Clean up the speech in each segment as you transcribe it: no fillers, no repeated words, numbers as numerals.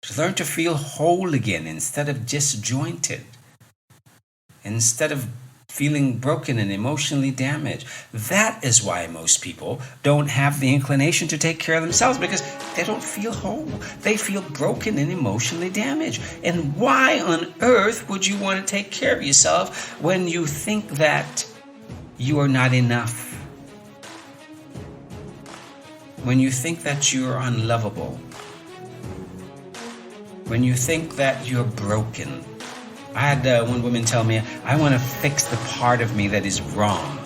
To learn to feel whole again instead of disjointed. Instead of feeling broken and emotionally damaged. That is why most people don't have the inclination to take care of themselves, because they don't feel whole. They feel broken and emotionally damaged. And why on earth would you want to take care of yourself when you think that you are not enough? When you think that you're unlovable? When you think that you're broken? I had one woman tell me, I want to fix the part of me that is wrong.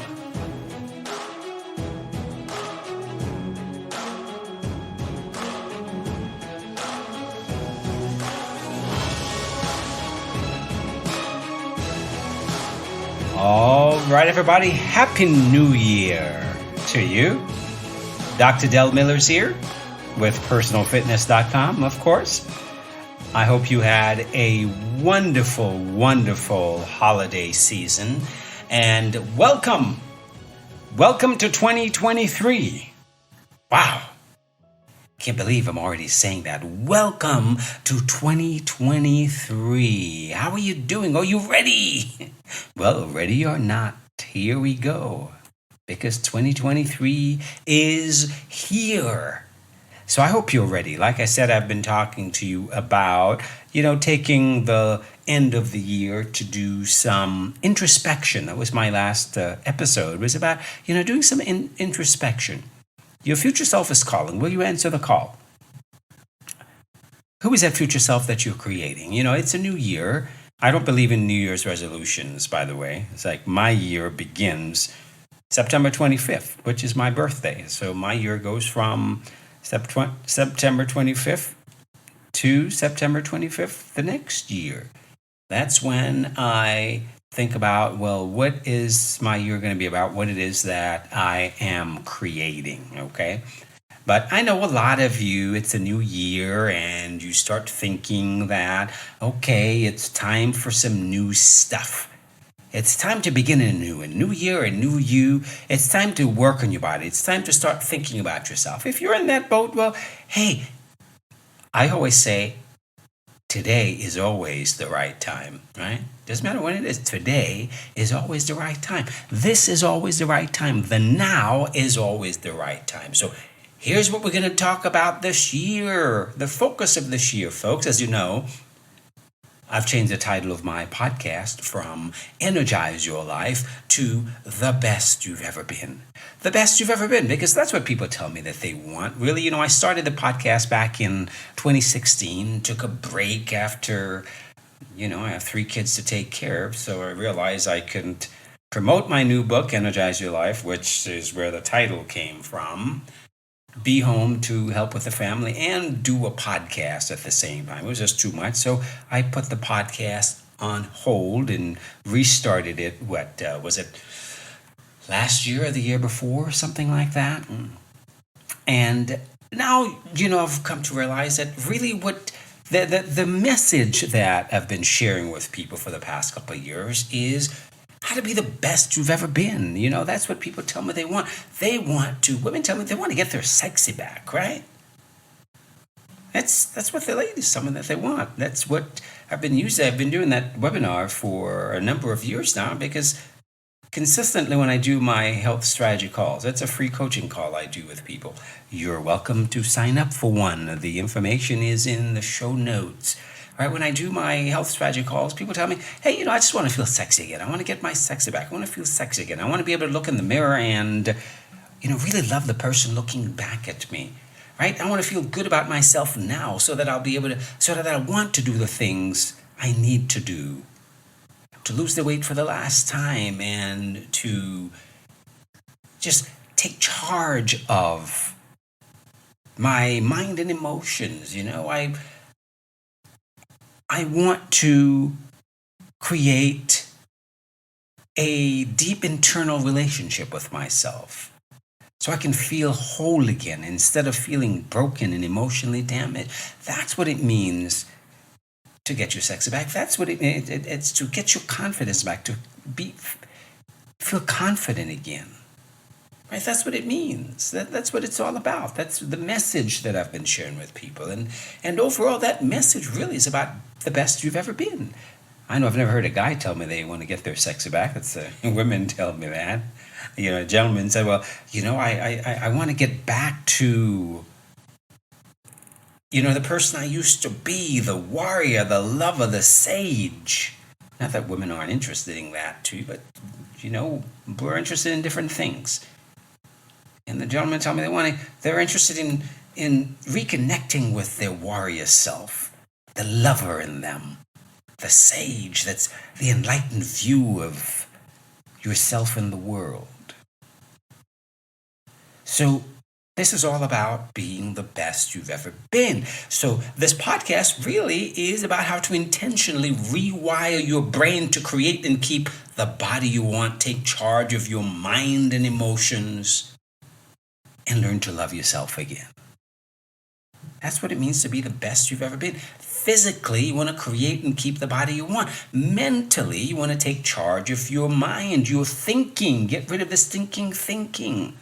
All right, everybody. Happy New Year to you. Dr. Del Miller's here with personalfitness.com, of course. I hope you had a wonderful, wonderful holiday season, and welcome to 2023. Wow, can't believe I'm already saying that. Welcome to 2023. How are you doing? Are you ready? Well, ready or not, here we go, because 2023 is here. So I hope you're ready. Like I said, I've been talking to you about, taking the end of the year to do some introspection. That was my last episode. It was about, doing some introspection. Your future self is calling. Will you answer the call? Who is that future self that you're creating? It's a new year. I don't believe in New Year's resolutions, by the way. It's like my year begins September 25th, which is my birthday. So my year goes from September 25th to September 25th the next year. That's when I think about, well, what is my year going to be about? What it is that I am creating, okay? But I know a lot of you, it's a new year and you start thinking that, okay, it's time for some new stuff. It's time to begin a new year, a new you. It's time to work on your body. It's time to start thinking about yourself. If you're in that boat, well, hey, I always say today is always the right time, right? Doesn't matter when it is. Today is always the right time. This is always the right time. The now is always the right time. So here's what we're going to talk about this year. The focus of this year, folks, as you know, I've changed the title of my podcast from Energize Your Life to The Best You've Ever Been. The best you've ever been, because that's what people tell me that they want. Really, I started the podcast back in 2016, took a break after, I have 3 kids to take care of, so I realized I couldn't promote my new book, Energize Your Life, which is where the title came from, be home to help with the family, and do a podcast at the same time. It was just too much. So I put the podcast on hold and restarted it. What was it? Last year or the year before, something like that. And now, I've come to realize that really what the message that I've been sharing with people for the past couple of years is how to be the best you've ever been. That's what people tell me they want. Women tell me they want to get their sexy back, right? That's what the ladies tell me that they want. That's what I've been using. I've been doing that webinar for a number of years now, because consistently when I do my health strategy calls, it's a free coaching call I do with people. You're welcome to sign up for one. The information is in the show notes. Right, when I do my health strategy calls, people tell me, hey, I just want to feel sexy again. I want to get my sexy back. I want to feel sexy again. I want to be able to look in the mirror and, really love the person looking back at me. Right? I want to feel good about myself now so that I want to do the things I need to do. To lose the weight for the last time and to just take charge of my mind and emotions. I want to create a deep internal relationship with myself so I can feel whole again instead of feeling broken and emotionally damaged. That's what it means to get your sexy back. That's what it's to get your confidence back, to feel confident again. Right? That's what it means. That's what it's all about. That's the message that I've been sharing with people. And overall, that message really is about the best you've ever been. I know I've never heard a guy tell me they want to get their sexy back. It's women tell me that. A gentleman said, well, I want to get back to, the person I used to be, the warrior, the lover, the sage. Not that women aren't interested in that too, but, we're interested in different things. And the gentlemen tell me they're interested in reconnecting with their warrior self, the lover in them, the sage that's the enlightened view of yourself and the world. So this is all about being the best you've ever been. So this podcast really is about how to intentionally rewire your brain to create and keep the body you want, take charge of your mind and emotions, and learn to love yourself again. That's what it means to be the best you've ever been. Physically, you want to create and keep the body you want. Mentally, you want to take charge of your mind, your thinking. Get rid of this stinking thinking.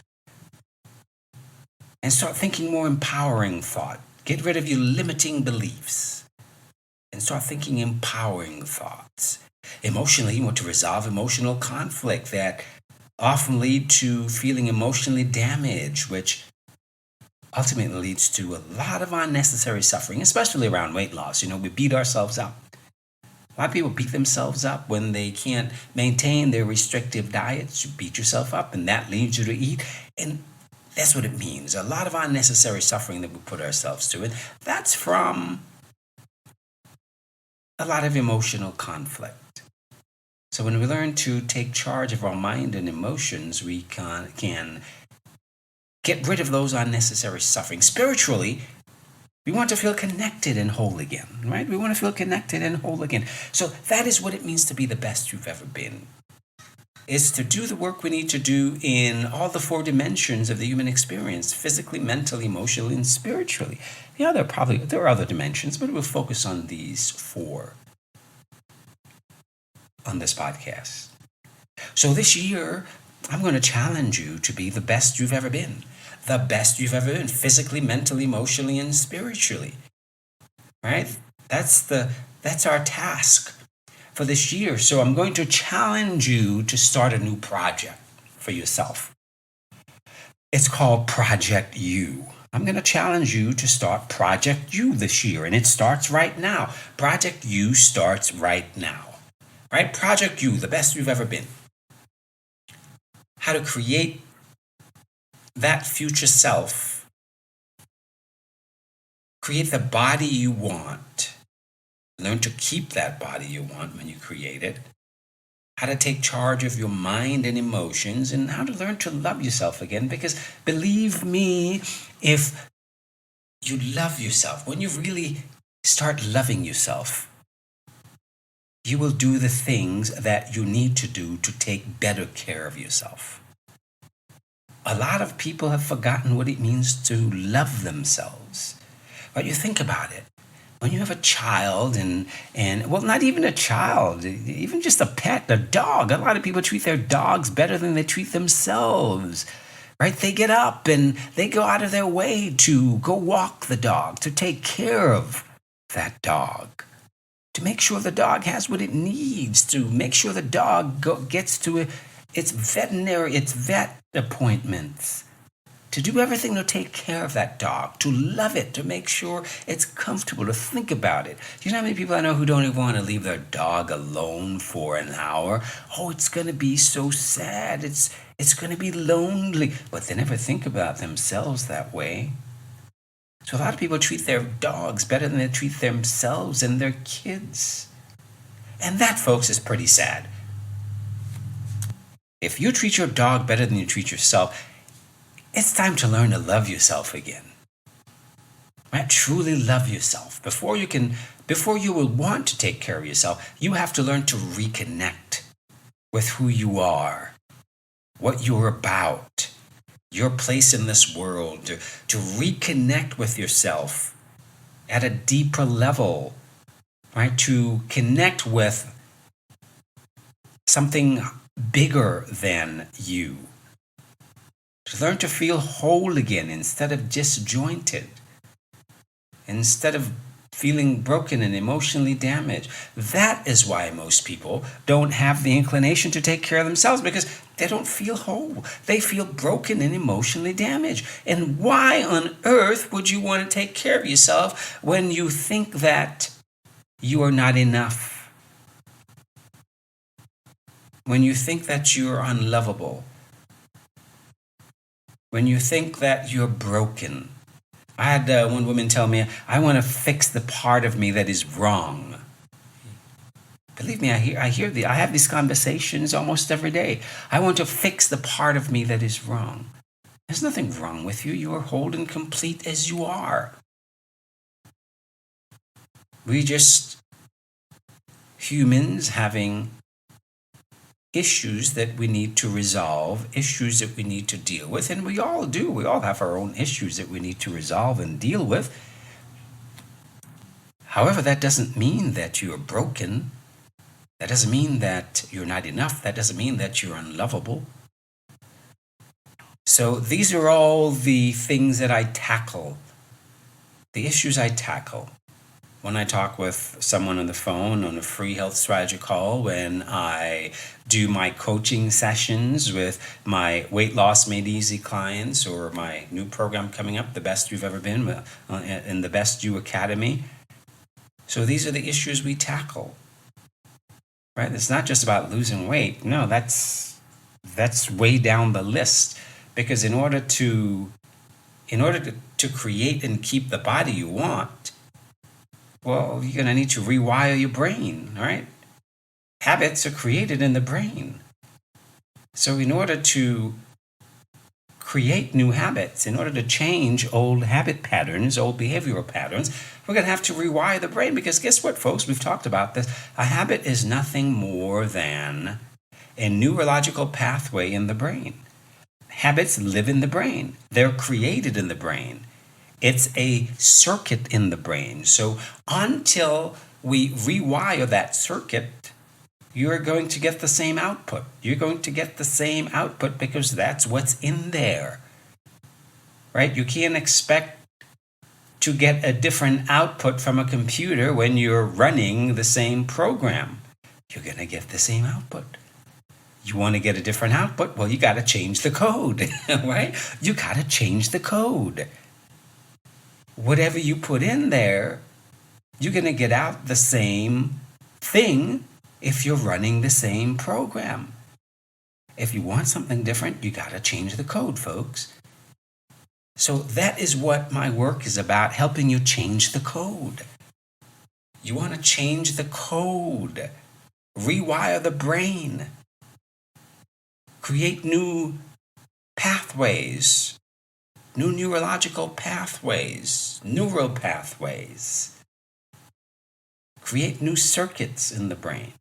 And start thinking more empowering thought. Get rid of your limiting beliefs. And start thinking empowering thoughts. Emotionally, you want to resolve emotional conflict that often lead to feeling emotionally damaged, which ultimately leads to a lot of unnecessary suffering, especially around weight loss. We beat ourselves up. A lot of people beat themselves up when they can't maintain their restrictive diets. You beat yourself up, and that leads you to eat. And that's what it means. A lot of unnecessary suffering that we put ourselves to. And that's from a lot of emotional conflict. So when we learn to take charge of our mind and emotions, we can get rid of those unnecessary suffering. Spiritually, we want to feel connected and whole again, right? We want to feel connected and whole again. So that is what it means to be the best you've ever been. Is to do the work we need to do in all the 4 dimensions of the human experience, physically, mentally, emotionally, and spiritually. There are other dimensions, but we'll focus on these 4 on this podcast. So this year, I'm going to challenge you to be the best you've ever been. The best you've ever been, physically, mentally, emotionally, and spiritually. Right? That's our task for this year. So I'm going to challenge you to start a new project for yourself. It's called Project You. I'm going to challenge you to start Project You this year, and it starts right now. Project You starts right now. Right? Project You, the best you've ever been. How to create that future self. Create the body you want. Learn to keep that body you want when you create it. How to take charge of your mind and emotions, and how to learn to love yourself again. Because believe me, if you love yourself, when you really start loving yourself, you will do the things that you need to do to take better care of yourself. A lot of people have forgotten what it means to love themselves. But you think about it. When you have a child and well, not even a child, even just a pet, a dog. A lot of people treat their dogs better than they treat themselves, right? They get up and they go out of their way to go walk the dog, to take care of that dog, to make sure the dog has what it needs, to make sure the dog gets to its vet appointments, to do everything to take care of that dog, to love it, to make sure it's comfortable, to think about it. Do you know how many people I know who don't even want to leave their dog alone for an hour? Oh, it's going to be so sad. It's going to be lonely. But they never think about themselves that way. So a lot of people treat their dogs better than they treat themselves and their kids. And that, folks, is pretty sad. If you treat your dog better than you treat yourself, it's time to learn to love yourself again. Right? Truly love yourself. Before you will want to take care of yourself, you have to learn to reconnect with who you are, what you're about, your place in this world, to reconnect with yourself at a deeper level, right? To connect with something bigger than you. To learn to feel whole again instead of disjointed, instead of feeling broken and emotionally damaged. That is why most people don't have the inclination to take care of themselves, because they don't feel whole. They feel broken and emotionally damaged. And why on earth would you want to take care of yourself when you think that you are not enough? When you think that you're unlovable? When you think that you're broken? I had one woman tell me, I want to fix the part of me that is wrong. Believe me, I have these conversations almost every day. I want to fix the part of me that is wrong. There's nothing wrong with you. You are whole and complete as you are. We just humans having issues that we need to resolve, issues that we need to deal with, and we all do. We all have our own issues that we need to resolve and deal with. However, that doesn't mean that you're broken. That doesn't mean that you're not enough. That doesn't mean that you're unlovable. So these are all the things that I tackle, the issues I tackle when I talk with someone on the phone on a free health strategy call, when I do my coaching sessions with my weight loss made easy clients, or my new program coming up, The Best You've Ever Been, in the Best You Academy. So these are the issues we tackle, right? It's not just about losing weight. No, that's way down the list, because in order to create and keep the body you want, well, you're going to need to rewire your brain, right? Habits are created in the brain. So in order to create new habits, in order to change old habit patterns, old behavioral patterns, we're going to have to rewire the brain. Because guess what, folks? We've talked about this. A habit is nothing more than a neurological pathway in the brain. Habits live in the brain. They're created in the brain. It's a circuit in the brain. So until we rewire that circuit, you're going to get the same output. You're going to get the same output because that's what's in there, right? You can't expect to get a different output from a computer when you're running the same program. You're going to get the same output. You want to get a different output? Well, you got to change the code, right? You got to change the code. Whatever you put in there, you're going to get out the same thing if you're running the same program. If you want something different, you got to change the code, folks. So that is what my work is about, helping you change the code. You want to change the code, rewire the brain, create new pathways, new neurological pathways, neural pathways, create new circuits in the brain.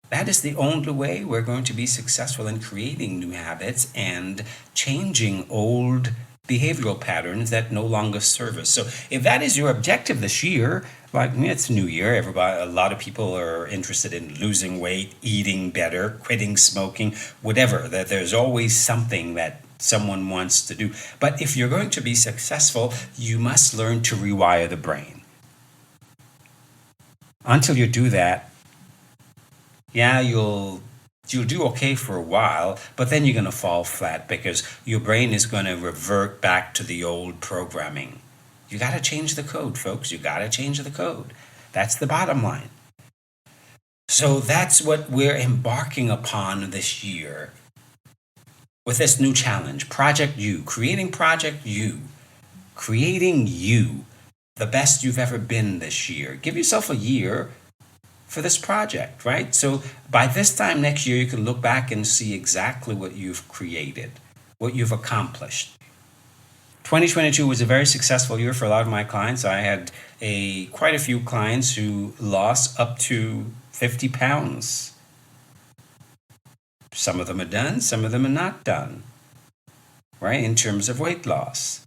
That is the only way we're going to be successful in creating new habits and changing old behavioral patterns that no longer serve us. So if that is your objective this year, like it's New Year, a lot of people are interested in losing weight, eating better, quitting smoking, whatever. That there's always something that someone wants to do. But if you're going to be successful, you must learn to rewire the brain. Until you do that, yeah, you'll do okay for a while, but then you're going to fall flat because your brain is going to revert back to the old programming. You got to change the code, folks. You got to change the code. That's the bottom line. So that's what we're embarking upon this year with this new challenge, Project You, creating Project You, creating you, the best you've ever been this year. Give yourself a year for this project, right? So by this time next year, you can look back and see exactly what you've created, what you've accomplished. 2022 was a very successful year for a lot of my clients. I had quite a few clients who lost up to 50 pounds. Some of them are done, some of them are not done, right, in terms of weight loss.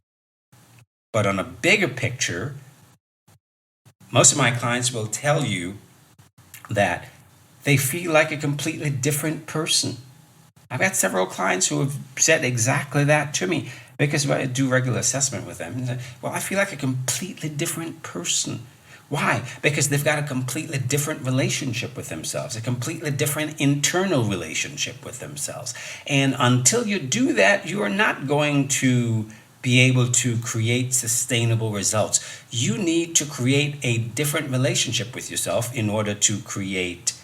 But on a bigger picture, most of my clients will tell you that they feel like a completely different person. I've got several clients who have said exactly that to me because I do regular assessment with them. And say, well, I feel like a completely different person. Why? Because they've got a completely different relationship with themselves, a completely different internal relationship with themselves. And until you do that, you are not going to be able to create sustainable results. You need to create a different relationship with yourself in order to create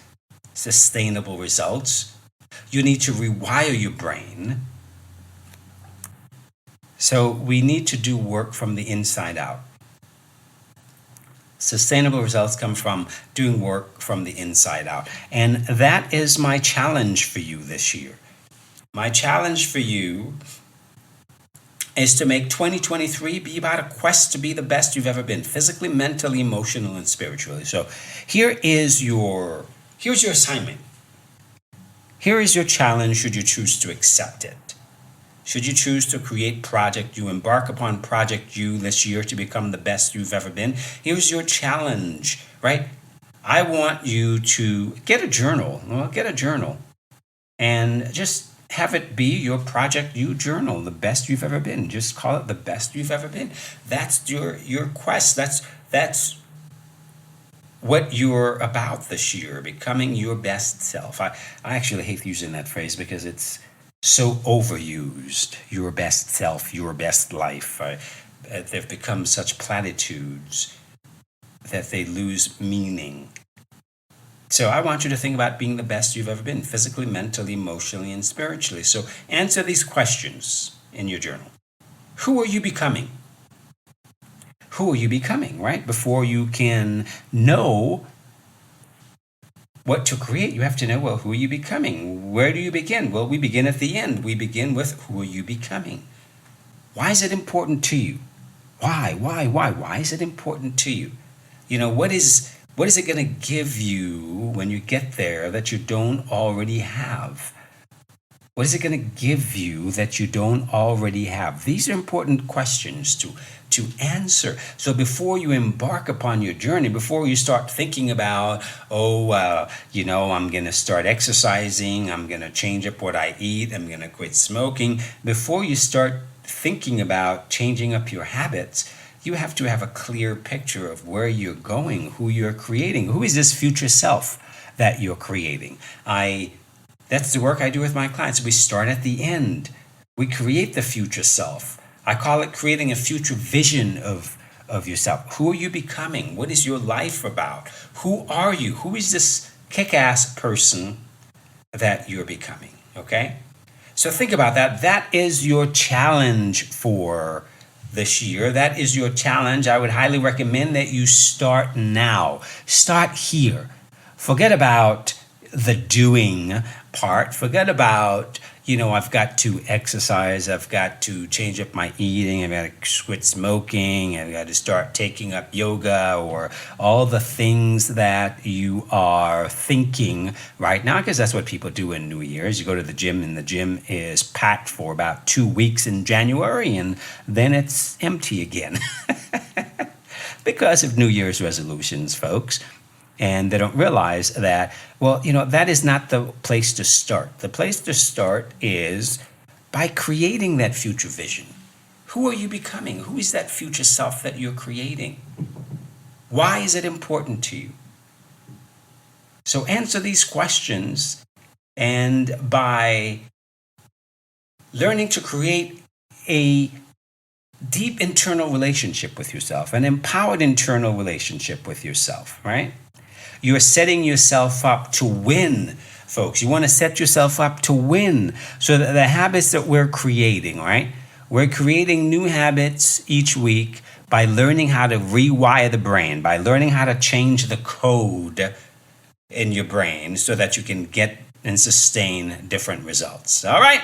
sustainable results. You need to rewire your brain. So we need to do work from the inside out. Sustainable results come from doing work from the inside out. And that is my challenge for you this year. My challenge for you is to make 2023 be about a quest to be the best you've ever been, physically, mentally, emotionally, and spiritually. So here's your assignment. Here is your challenge should you choose to accept it. Should you choose to create Project You, embark upon Project You this year to become the best you've ever been, here's your challenge, right? I want you to get a journal. Well, get a journal and just have it be your Project You journal, the best you've ever been. Just call it the best you've ever been. That's your quest. That's what you're about this year, becoming your best self. I actually hate using that phrase because it's so overused. Your best self, your best life. They've become such platitudes that they lose meaning. So I want you to think about being the best you've ever been, physically, mentally, emotionally, and spiritually. So answer these questions in your journal. Who are you becoming? Who are you becoming, right? Before you can know what to create, you have to know, well, who are you becoming? Where do you begin? Well, we begin at the end. We begin with who are you becoming? Why is it important to you? Why? Why is it important to you? You know, what is it going to give you when you get there that you don't already have? What is it going to give you that you don't already have? These are important questions to answer. So before you embark upon your journey, before you start thinking about, I'm going to start exercising, I'm going to change up what I eat, I'm going to quit smoking, before you start thinking about changing up your habits, you have to have a clear picture of where you're going, who you're creating. Who is this future self that you're creating? That's the work I do with my clients. We start at the end. We create the future self. I call it creating a future vision of yourself. Who are you becoming? What is your life about? Who are you? Who is this kick-ass person that you're becoming? Okay? So think about that. That is your challenge for this year. That is your challenge. I would highly recommend that you start now. Start here. Forget about the doing part. Forget about, I've got to exercise, I've got to change up my eating, I've got to quit smoking, I've got to start taking up yoga, or all the things that you are thinking right now, because that's what people do in New Year's. You go to the gym, and the gym is packed for about 2 weeks in January, and then it's empty again because of New Year's resolutions, folks. And they don't realize that, that is not the place to start. The place to start is by creating that future vision. Who are you becoming? Who is that future self that you're creating? Why is it important to you? So answer these questions, and by learning to create a deep internal relationship with yourself, an empowered internal relationship with yourself, right? You're setting yourself up to win, folks. You want to set yourself up to win. So that the habits that we're creating, right? We're creating new habits each week by learning how to rewire the brain, by learning how to change the code in your brain so that you can get and sustain different results. All right?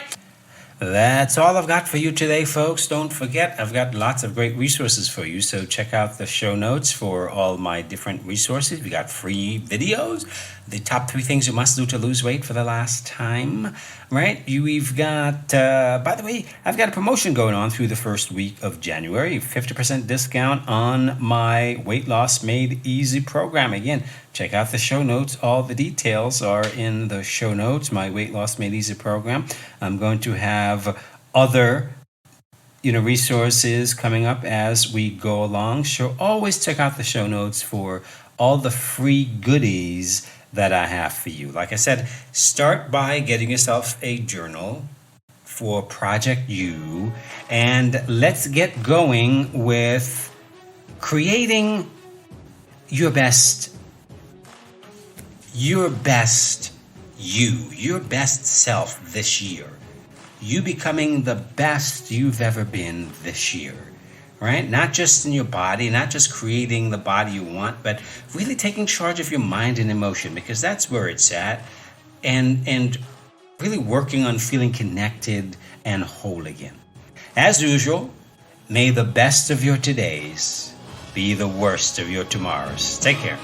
That's all I've got for you today, folks. Don't forget, I've got lots of great resources for you. So check out the show notes for all my different resources. We got free videos, the top 3 things you must do to lose weight for the last time, right? We've got, by the way, I've got a promotion going on through the first week of January, 50% discount on my Weight Loss Made Easy program. Again, check out the show notes. All the details are in the show notes, my Weight Loss Made Easy program. I'm going to have other resources coming up as we go along. So always check out the show notes for all the free goodies that I have for you. Like I said, start by getting yourself a journal for Project You, and let's get going with creating your best you, your best self this year. You becoming the best you've ever been this year, right? Not just in your body, not just creating the body you want, but really taking charge of your mind and emotion, because that's where it's at, and really working on feeling connected and whole again. As usual, may the best of your todays be the worst of your tomorrows. Take care.